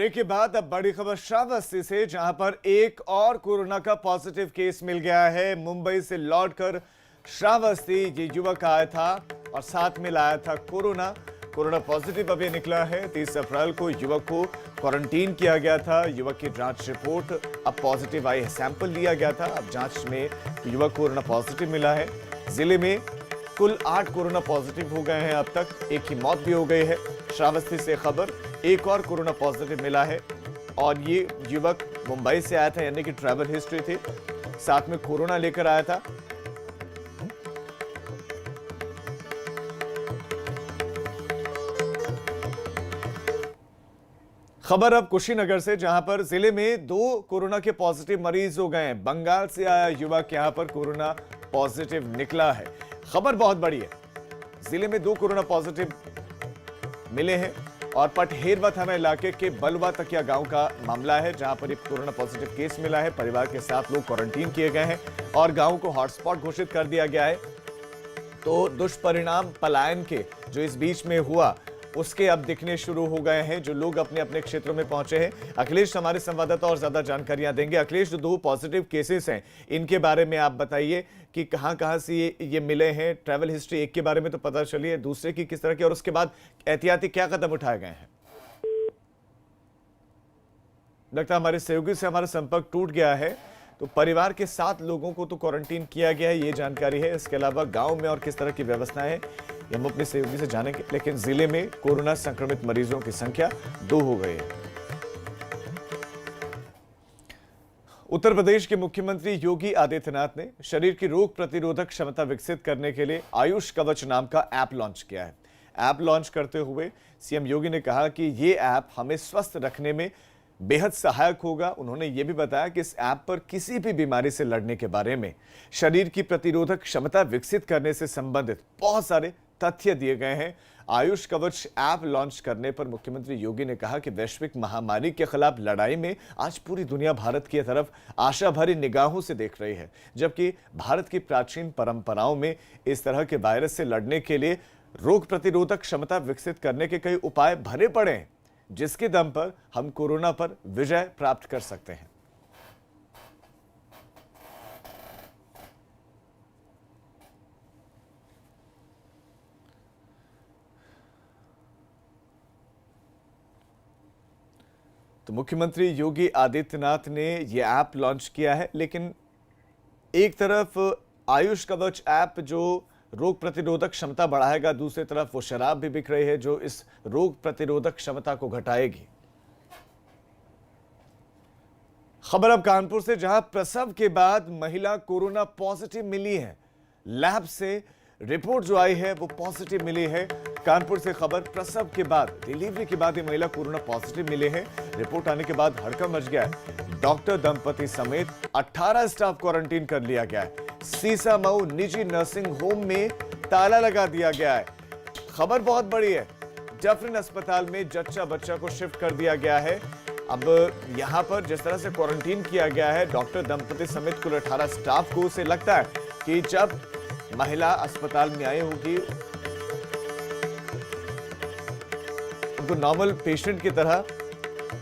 Break के बाद अब बड़ी खबर श्रावस्ती से, जहां पर एक और कोरोना का पॉजिटिव केस मिल गया है। मुंबई से लौटकर श्रावस्ती ये युवक आया था और साथ में लाया था कोरोना पॉजिटिव अभी निकला है। 30 अप्रैल को युवक को क्वारंटीन किया गया था। युवक की जांच रिपोर्ट अब पॉजिटिव आई है, सैंपल लिया गया था। अब जांच में युवक कोरोना पॉजिटिव मिला है। जिले में कुल 8 कोरोना पॉजिटिव हो गए हैं अब तक, एक की मौत भी हो गई है। श्रावस्ती से खबर, एक और कोरोना पॉजिटिव मिला है और ये युवक मुंबई से आया था, यानी कि ट्रैवल हिस्ट्री थी, साथ में कोरोना लेकर आया था। खबर अब कुशीनगर से, जहां पर जिले में 2 कोरोना के पॉजिटिव मरीज हो गए हैं। बंगाल से आया युवक यहां पर कोरोना पॉजिटिव निकला है। खबर बहुत बड़ी है, जिले में 2 कोरोना पॉजिटिव मिले हैं और पटहेरवा थाना इलाके के बलवा तकिया गांव का मामला है, जहां पर एक कोरोना पॉजिटिव केस मिला है। परिवार के 7 लोग क्वारंटीन किए गए हैं और गांव को हॉटस्पॉट घोषित कर दिया गया है। तो दुष्परिणाम पलायन के जो इस बीच में हुआ उसके अब दिखने शुरू हो गए हैं, जो लोग अपने अपने क्षेत्रों में पहुंचे हैं। अखिलेश हमारे संवाददाता और ज्यादा जानकारियां देंगे। अखिलेश, जो 2 पॉजिटिव केसेस हैं इनके बारे में आप बताइए कि कहां से ये मिले हैं। ट्रैवल हिस्ट्री एक के बारे में तो पता चली है, दूसरे की किस तरह की, और उसके बाद एहतियाती क्या कदम उठाए गए हैं? लगता है हमारे सहयोगी से हमारा संपर्क टूट गया है। तो परिवार के 7 लोगों को तो क्वारंटीन किया गया है, ये जानकारी है। इसके अलावा गांव में और किस तरह की व्यवस्थाएं हैं ये हम अपने सहयोगी से जानेंगे। लेकिन जिले में कोरोना संक्रमित मरीजों की संख्या 2 हो गई है। उत्तर प्रदेश के मुख्यमंत्री योगी आदित्यनाथ ने शरीर की रोग प्रतिरोधक क्षमता विकसित करने के लिए आयुष कवच नाम का ऐप लॉन्च किया है। ऐप लॉन्च करते हुए सीएम योगी ने कहा कि ये ऐप हमें स्वस्थ रखने में बेहद सहायक होगा। उन्होंने ये भी बताया कि इस ऐप पर किसी भी बीमारी से लड़ने के बारे में, शरीर की प्रतिरोधक क्षमता विकसित करने से संबंधित बहुत सारे तथ्य दिए गए हैं। आयुष कवच ऐप लॉन्च करने पर मुख्यमंत्री योगी ने कहा कि वैश्विक महामारी के खिलाफ लड़ाई में आज पूरी दुनिया भारत की तरफ आशा भरी निगाहों से देख रही है, जबकि भारत की प्राचीन परंपराओं में इस तरह के वायरस से लड़ने के लिए रोग प्रतिरोधक क्षमता विकसित करने के कई उपाय भरे पड़े हैं, जिसके दम पर हम कोरोना पर विजय प्राप्त कर सकते हैं। तो मुख्यमंत्री योगी आदित्यनाथ ने यह ऐप लॉन्च किया है, लेकिन एक तरफ आयुष कवच ऐप जो रोग प्रतिरोधक क्षमता बढ़ाएगा, दूसरी तरफ वो शराब भी बिक रही है जो इस रोग प्रतिरोधक क्षमता को घटाएगी। खबर अब कानपुर से, जहां प्रसव के बाद महिला कोरोना पॉजिटिव मिली है। लैब से रिपोर्ट जो आई है वो पॉजिटिव मिली है। कानपुर से खबर, प्रसव के बाद, डिलीवरी के बाद ये महिला कोरोना पॉजिटिव मिले हैं। रिपोर्ट आने के बाद हड़कंप मच गया है। डॉक्टर दंपति समेत 18 स्टाफ क्वारंटीन कर लिया गया है। सीसामऊ निजी नर्सिंग होम में ताला लगा दिया गया है। खबर बहुत बड़ी है, जफरीन अस्पताल में जच्चा बच्चा को शिफ्ट कर दिया गया है। अब यहां पर जिस तरह से क्वारंटीन किया गया है डॉक्टर दंपति समेत कुल 18 स्टाफ को, उसे लगता है कि जब महिला अस्पताल में आई होगी उनको नॉर्मल पेशेंट की तरह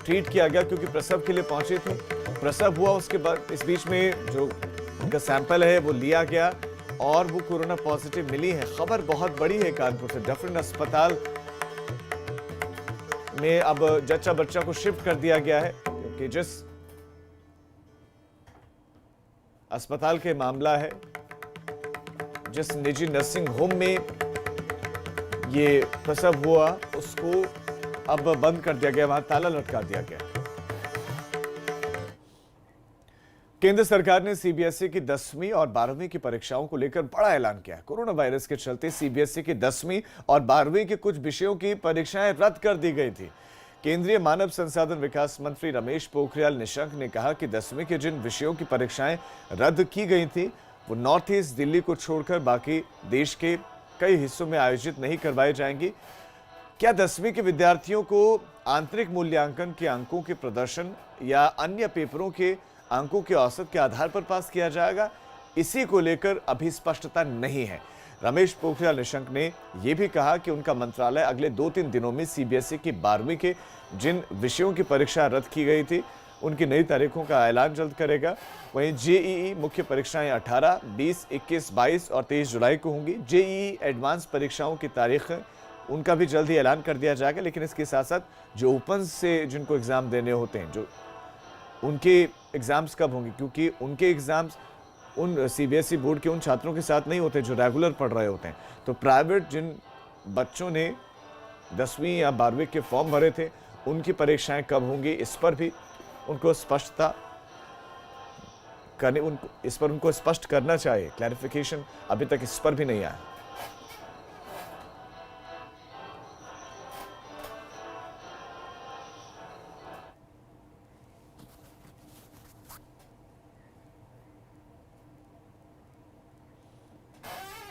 ट्रीट किया गया, क्योंकि प्रसव के लिए पहुंची थी। प्रसव हुआ, उसके बाद इस बीच में जो उनका सैंपल है वो लिया गया और वो कोरोना पॉजिटिव मिली है। खबर बहुत बड़ी है कानपुर से। जफरीन अस्पताल में अब जच्चा बच्चा को शिफ्ट कर दिया गया है, क्योंकि जिस अस्पताल के मामला है, जिस निजी नर्सिंग होम में ये प्रसव हुआ, उसको अब बंद कर दिया गया, वहां ताला लटका दिया गया। केंद्र सरकार ने सीबीएसई की 10वीं और 12वीं की परीक्षाओं को लेकर बड़ा ऐलान किया है। कोरोना वायरस के चलते सीबीएसई की 10वीं और 12वीं के कुछ विषयों की परीक्षाएं रद्द कर दी गई थी। केंद्रीय मानव संसाधन विकास मंत्री रमेश पोखरियाल निशंक ने कहा कि 10वीं के जिन विषयों की परीक्षाएं रद्द की गई थी वो नॉर्थ ईस्ट दिल्ली को छोड़कर बाकी देश के कई हिस्सों में आयोजित नहीं करवाई जाएंगी। क्या 10वीं के विद्यार्थियों को आंतरिक मूल्यांकन के अंकों के प्रदर्शन या अन्य पेपरों के अंकों के औसत के आधार पर पास किया जाएगा? इसी को लेकर अभी स्पष्टता नहीं है। रमेश पोखरियाल निशंक ने यह भी कहा कि उनका मंत्रालय अगले 2-3 दिनों में सीबीएसई की 12वीं के जिन विषयों की परीक्षा रद्द की गई थी उनकी नई तारीखों का ऐलान जल्द करेगा। वहीं जेईई मुख्य परीक्षाएं 18, 20, 21, 22 और 23 जुलाई को होंगी। जेईई एडवांस परीक्षाओं की तारीख उनका भी जल्द ही ऐलान कर दिया जाएगा, लेकिन इसके साथ साथ जो ओपन से जिनको एग्जाम देने होते हैं, जो उनके एग्जाम्स कब होंगे, क्योंकि उनके एग्जाम्स उन सीबीएसई बोर्ड के उन छात्रों के साथ नहीं होते जो रेगुलर पढ़ रहे होते हैं। तो प्राइवेट जिन बच्चों ने 10वीं या 12वीं के फॉर्म भरे थे उनकी परीक्षाएं कब होंगी, इस पर भी उनको स्पष्टता करने इस पर उनको स्पष्ट करना चाहिए। क्लैरिफिकेशन अभी तक इस पर भी नहीं आया।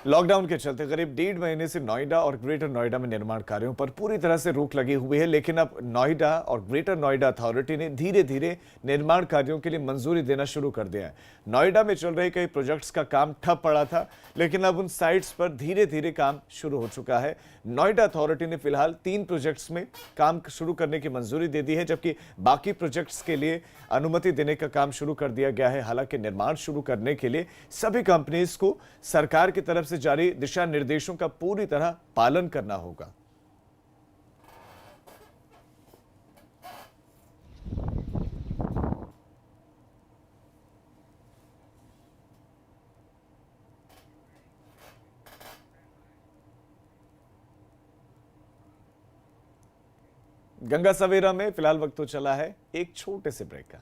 लॉकडाउन के चलते करीब 1.5 महीने से नोएडा और ग्रेटर नोएडा में निर्माण कार्यों पर पूरी तरह से रोक लगी हुई है, लेकिन अब नोएडा और ग्रेटर नोएडा अथॉरिटी ने धीरे धीरे निर्माण कार्यों के लिए मंजूरी देना शुरू कर दिया है। नोएडा में चल रहे कई प्रोजेक्ट्स का काम ठप पड़ा था, लेकिन अब उन साइट्स पर धीरे धीरे काम शुरू हो चुका है। नोएडा अथॉरिटी ने फिलहाल 3 प्रोजेक्ट्स में काम शुरू करने की मंजूरी दे दी है, जबकि बाकी प्रोजेक्ट्स के लिए अनुमति देने का काम शुरू कर दिया गया है। हालांकि निर्माण शुरू करने के लिए सभी कंपनीज को सरकार की तरफ से जारी दिशा निर्देशों का पूरी तरह पालन करना होगा। गंगा सवेरा में फिलहाल वक्त तो चला है एक छोटे से ब्रेक का।